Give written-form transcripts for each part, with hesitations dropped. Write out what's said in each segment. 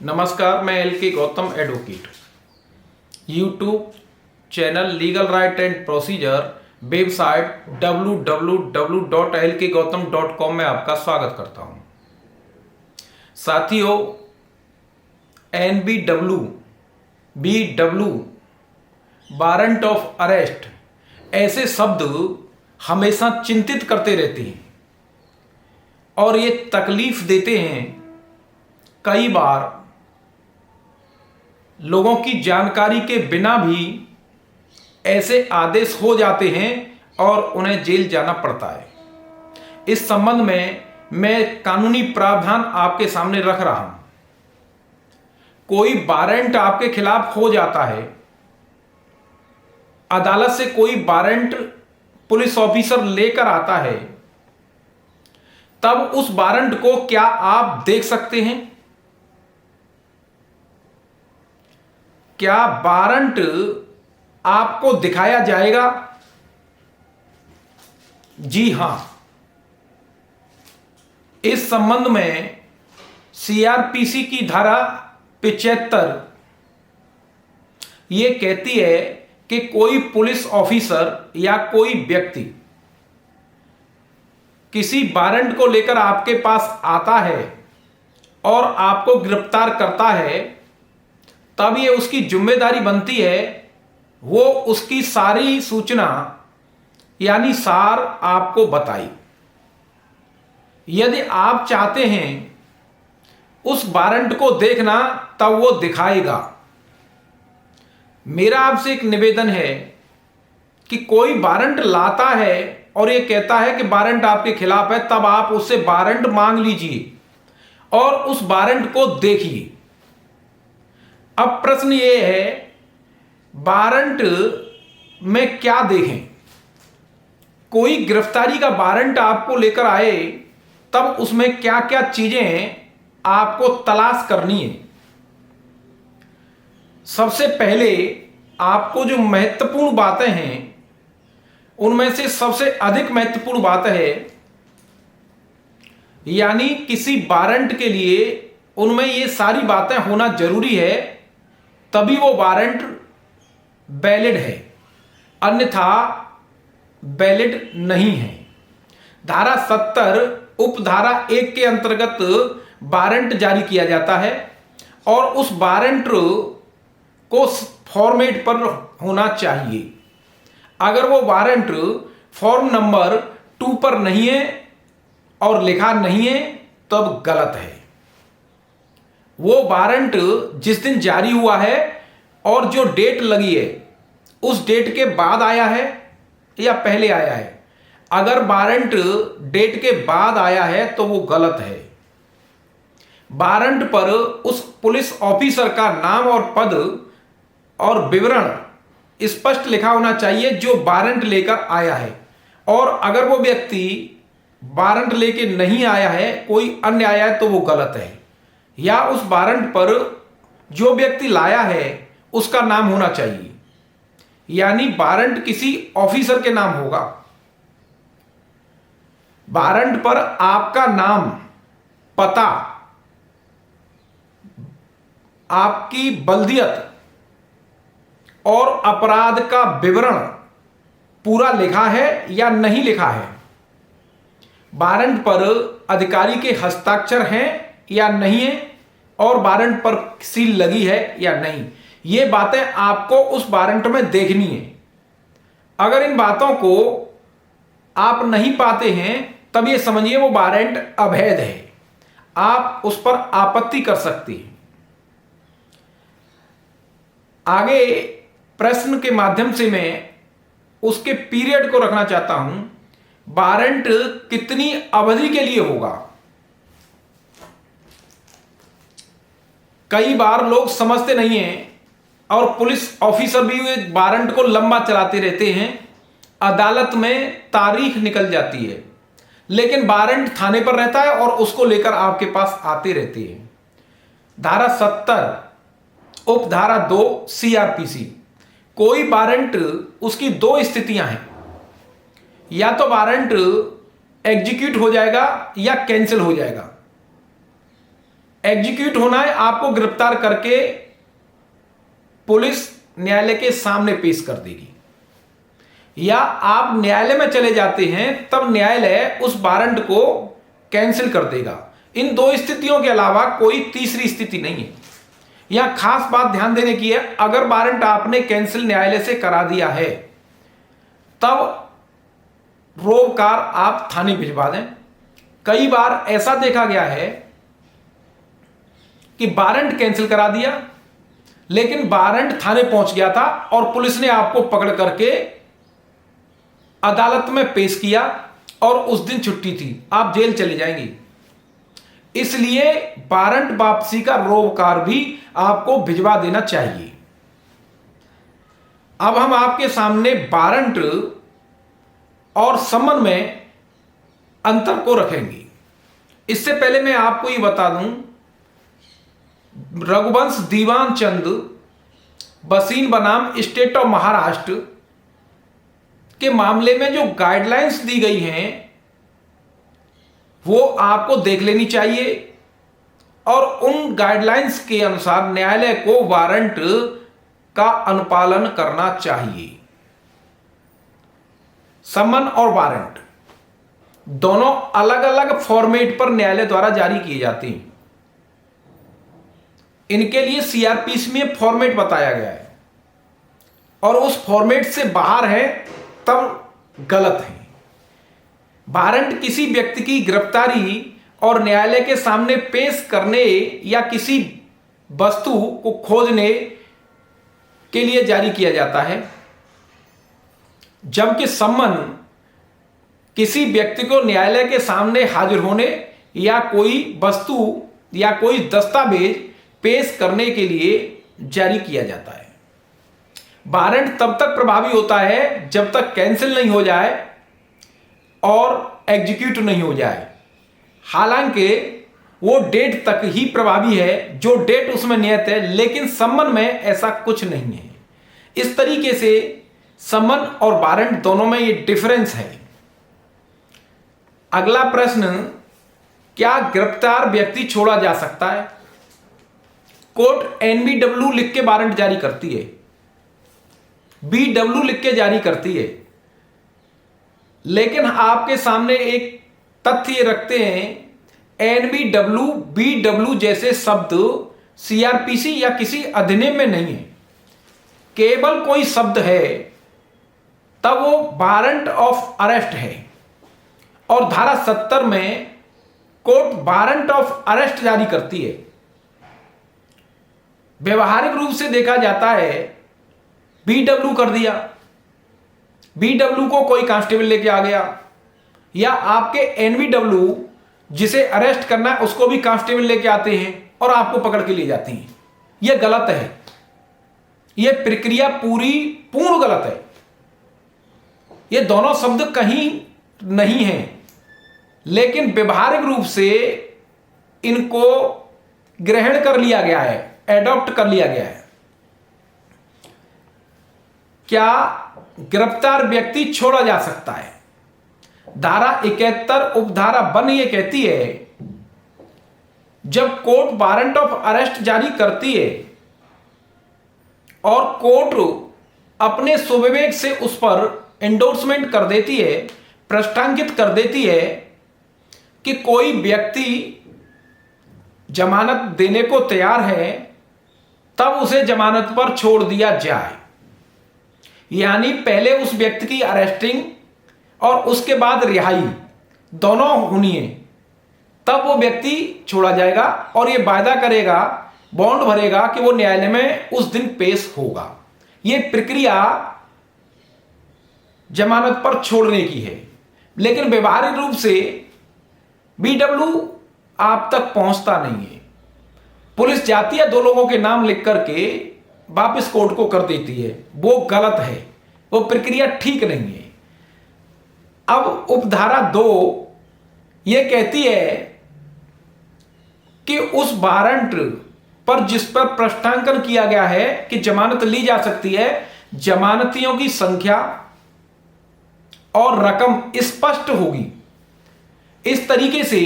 नमस्कार, मैं LK. Gautam advocate. YouTube channel legal right and procedure, website www.lkgautam.com में आपका स्वागत करता हूं। साथियों, NBW, BW, warrant of arrest ऐसे शब्द हमेशा चिंतित करते रहते हैं और ये तकलीफ देते हैं। कई बार लोगों की जानकारी के बिना भी ऐसे आदेश हो जाते हैं और उन्हें जेल जाना पड़ता है। इस संबंध में मैं कानूनी प्रावधान आपके सामने रख रहा हूं। कोई वारंट आपके खिलाफ हो जाता है, अदालत से कोई वारंट पुलिस ऑफिसर लेकर आता है, तब उस वारंट को क्या आप देख सकते हैं? क्या वारंट आपको दिखाया जाएगा? जी हां। इस संबंध में CRPC की धारा 75 यह कहती है कि कोई पुलिस ऑफिसर या कोई व्यक्ति किसी वारंट को लेकर आपके पास आता है और आपको गिरफ्तार करता है, तब ये उसकी जिम्मेदारी बनती है वो उसकी सारी सूचना यानी सार आपको बताई। यदि आप चाहते हैं उस वारंट को देखना, तब वो दिखाएगा। मेरा आपसे एक निवेदन है कि कोई वारंट लाता है और ये कहता है कि वारंट आपके खिलाफ है, तब आप उससे वारंट मांग लीजिए और उस वारंट को देखिए। अब प्रश्न ये है, वारंट में क्या देखें? कोई गिरफ्तारी का वारंट आपको लेकर आए, तब उसमें क्या क्या चीजें आपको तलाश करनी है। सबसे पहले आपको जो महत्वपूर्ण बातें हैं, उनमें से सबसे अधिक महत्वपूर्ण बात है, यानी किसी वारंट के लिए उनमें ये सारी बातें होना जरूरी है, तभी वो वारंट वैलिड है, अन्यथा वैलिड नहीं है। धारा 70 उपधारा 1 के अंतर्गत वारंट जारी किया जाता है और उस वारंट को फॉर्मेट पर होना चाहिए। अगर वो वारंट फॉर्म नंबर 2 पर नहीं है और लिखा नहीं है, तब गलत है। वो वारंट जिस दिन जारी हुआ है और जो डेट लगी है, उस डेट के बाद आया है या पहले आया है। अगर वारंट डेट के बाद आया है तो वो गलत है। वारंट पर उस पुलिस ऑफिसर का नाम और पद और विवरण स्पष्ट लिखा होना चाहिए जो वारंट लेकर आया है। और अगर वो व्यक्ति वारंट लेके नहीं आया है, कोई अन्य आया है, तो वो गलत है। या उस वारंट पर जो व्यक्ति लाया है उसका नाम होना चाहिए, यानी वारंट किसी ऑफिसर के नाम होगा। वारंट पर आपका नाम, पता, आपकी बल्दियत और अपराध का विवरण पूरा लिखा है या नहीं लिखा है। वारंट पर अधिकारी के हस्ताक्षर हैं या नहीं है और वारंट पर सील लगी है या नहीं। ये बातें आपको उस वारंट में देखनी है। अगर इन बातों को आप नहीं पाते हैं, तब ये समझिए वो वारंट अवैध है। आप उस पर आपत्ति कर सकते हैं। आगे प्रश्न के माध्यम से मैं उसके पीरियड को रखना चाहता हूं। वारंट कितनी अवधि के लिए होगा? कई बार लोग समझते नहीं हैं और पुलिस ऑफिसर भी वारंट को लंबा चलाते रहते हैं। अदालत में तारीख निकल जाती है, लेकिन वारंट थाने पर रहता है और उसको लेकर आपके पास आते रहते हैं। धारा 70 उपधारा 2 CRPC, कोई वारंट, उसकी 2 स्थितियां हैं। या तो वारंट एग्जीक्यूट हो जाएगा या कैंसिल हो जाएगा। एग्जीक्यूट होना है, आपको गिरफ्तार करके पुलिस न्यायालय के सामने पेश कर देगी, या आप न्यायालय में चले जाते हैं तब न्यायालय उस वारंट को कैंसिल कर देगा। इन दो स्थितियों के अलावा कोई तीसरी स्थिति नहीं है। यहां खास बात ध्यान देने की है, अगर वारंट आपने कैंसिल न्यायालय से करा दिया है तब रोबकार आप थाने भिजवा दें। कई बार ऐसा देखा गया है कि वारंट कैंसिल करा दिया लेकिन वारंट थाने पहुंच गया था और पुलिस ने आपको पकड़ करके अदालत में पेश किया और उस दिन छुट्टी थी, आप जेल चले जाएंगे। इसलिए वारंट वापसी का रोबकार भी आपको भिजवा देना चाहिए। अब हम आपके सामने वारंट और समन में अंतर को रखेंगे। इससे पहले मैं आपको ये बता दूं, रघुवंश दीवान चंद बसीन बनाम स्टेट ऑफ महाराष्ट्र के मामले में जो गाइडलाइंस दी गई हैं वो आपको देख लेनी चाहिए और उन गाइडलाइंस के अनुसार न्यायालय को वारंट का अनुपालन करना चाहिए। समन और वारंट दोनों अलग अलग फॉर्मेट पर न्यायालय द्वारा जारी किए जाते हैं। इनके लिए सीआरपीसी में फॉर्मेट बताया गया है और उस फॉर्मेट से बाहर है तब गलत है। वारंट किसी व्यक्ति की गिरफ्तारी और न्यायालय के सामने पेश करने या किसी वस्तु को खोजने के लिए जारी किया जाता है, जबकि सम्मन किसी व्यक्ति को न्यायालय के सामने हाजिर होने या कोई वस्तु या कोई दस्तावेज पेश करने के लिए जारी किया जाता है। वारंट तब तक प्रभावी होता है जब तक कैंसिल नहीं हो जाए और एग्जीक्यूट नहीं हो जाए। हालांकि वो डेट तक ही प्रभावी है जो डेट उसमें नियत है, लेकिन सम्मन में ऐसा कुछ नहीं है। इस तरीके से सम्मन और वारंट दोनों में ये डिफरेंस है। अगला प्रश्न, क्या गिरफ्तार व्यक्ति छोड़ा जा सकता है? कोर्ट एनबीडब्ल्यू लिख के वारंट जारी करती है, बीडब्ल्यू लिख के जारी करती है, लेकिन आपके सामने एक तथ्य रखते हैं, एनबीडब्ल्यू बीडब्ल्यू जैसे शब्द सीआरपीसी या किसी अधिनियम में नहीं है। केवल कोई शब्द है तब वो वारंट ऑफ अरेस्ट है और धारा 70 में कोर्ट वारंट ऑफ अरेस्ट जारी करती है। व्यवहारिक रूप से देखा जाता है, बीडब्ल्यू कर दिया, बीडब्ल्यू को कोई कांस्टेबल लेके आ गया, या आपके एनबीडब्ल्यू जिसे अरेस्ट करना है उसको भी कांस्टेबल लेके आते हैं और आपको पकड़ के ले जाती हैं। यह गलत है, यह प्रक्रिया पूर्ण गलत है। ये दोनों शब्द कहीं नहीं हैं, लेकिन व्यवहारिक रूप से इनको ग्रहण कर लिया गया है, एडॉप्ट कर लिया गया है। क्या गिरफ्तार व्यक्ति छोड़ा जा सकता है? धारा 71 उपधारा 1 ये कहती है, जब कोर्ट वारंट ऑफ अरेस्ट जारी करती है और कोर्ट अपने स्वविवेक से उस पर एंडोर्समेंट कर देती है, प्रष्टांकित कर देती है कि कोई व्यक्ति जमानत देने को तैयार है, तब उसे जमानत पर छोड़ दिया जाए। यानी पहले उस व्यक्ति की अरेस्टिंग और उसके बाद रिहाई दोनों होनी है, तब वो व्यक्ति छोड़ा जाएगा और ये वायदा करेगा, बॉन्ड भरेगा कि वो न्यायालय में उस दिन पेश होगा। ये प्रक्रिया जमानत पर छोड़ने की है, लेकिन व्यवहारिक रूप से बीडब्ल्यू आप तक पहुंचता नहीं है। पुलिस जाती है, 2 लोगों के नाम लिख करके वापस कोर्ट को कर देती है, वो गलत है, वो प्रक्रिया ठीक नहीं है। अब उपधारा 2 ये कहती है कि उस वारंट पर जिस पर प्रष्टांकन किया गया है कि जमानत ली जा सकती है, जमानतियों की संख्या और रकम स्पष्ट होगी। इस तरीके से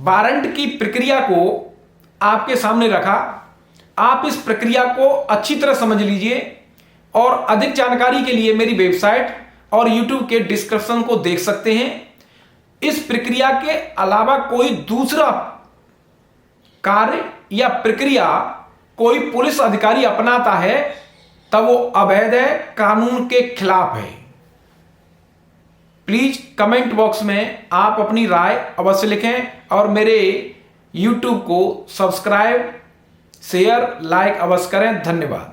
वारंट की प्रक्रिया को आपके सामने रखा। आप इस प्रक्रिया को अच्छी तरह समझ लीजिए और अधिक जानकारी के लिए मेरी वेबसाइट और YouTube के डिस्क्रिप्शन को देख सकते हैं। इस प्रक्रिया के अलावा कोई दूसरा कार्य या प्रक्रिया कोई पुलिस अधिकारी अपनाता है तब वो अवैध है, कानून के खिलाफ है। प्लीज कमेंट बॉक्स में आप अपनी राय अवश्य लिखें और मेरे YouTube को सब्सक्राइब, शेयर, लाइक अवश्य करें। धन्यवाद।